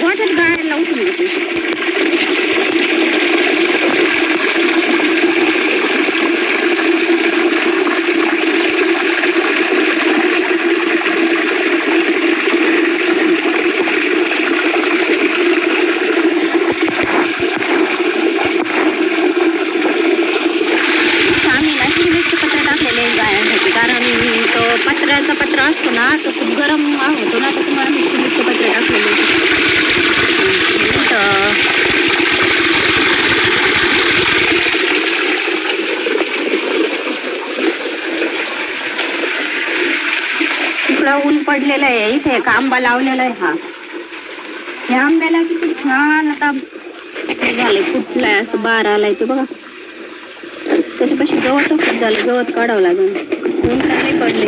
गोठ्यात गाड्याला उठून घेते. पत्र्याचा पत्रा असतो ना तो खूप गरम होतो ना त्याच्यामुळे मी सिमेंटचे पत्रे टाकलेले. इकडं ऊन पडलेलं आहे. इथे एक आंबा लावलेला आहे. हा ह्या आंब्याला किती छान आता झाले कुठलाय असं बार आलाय ते बघा. त्याच्यापाशी गवत खूप झालं. गवत काढावं लागेल. ऊन नाही पडले.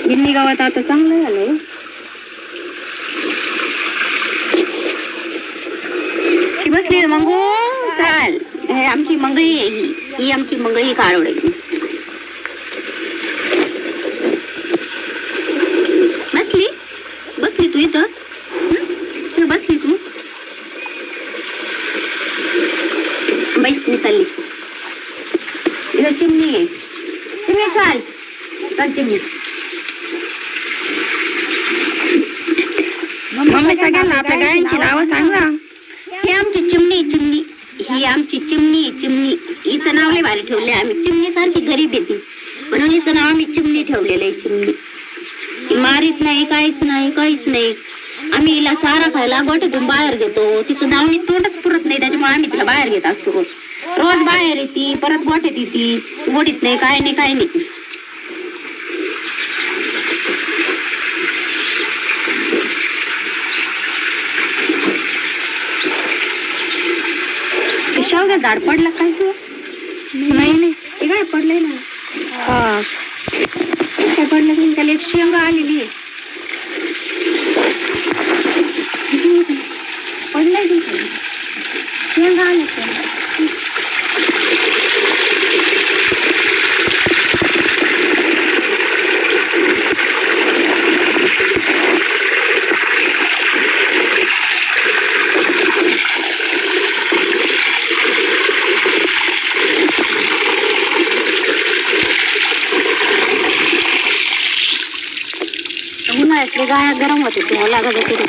गिन्नी गावात आता चांगलं झालंय. बसली मंगू चाल. हे आमची मंगळी आहे. ही आमची मंगळी काळवडे. बसली बसली तू इथं. बसली तू बैस मी चालली. इथं चिमणी आहे. चिमणी चाल चाल चिमणी. मम्मी सगळ्यांना आपल्या गायांची नावं सांग ना. ही आमची चिमणी. चिमणी ही आमची चिमणी. चिमणी हिचं नाव लय भारी ठेवले आम्ही. चिमणी सारखी गरीब येते म्हणून हिचं नाव आम्ही चिमणी ठेवलेलं आहे. चिमणी ती मारीत नाही काहीच नाही काहीच नाही. आम्ही हिला सारा खायला गोठ्यातून बाहेर घेतो. तिचं नाव मी तोंडच पुरत नाही त्याच्यामुळे आम्ही तिला बाहेर घेत असतो. रोज रोज बाहेर येते परत गोठ्यात येते. गोडीत नाही काय नाही काय नाही. शेवग्या झाड पडलं काय तू. नाही नाही ते काय पडलंय ना. हा काय पडलं की त्याला एक शेंगा आलेली आहे. पडलंय की शेंगा आले. उन्हाळ्यातले गाया गरम होते तेव्हा लागत होते.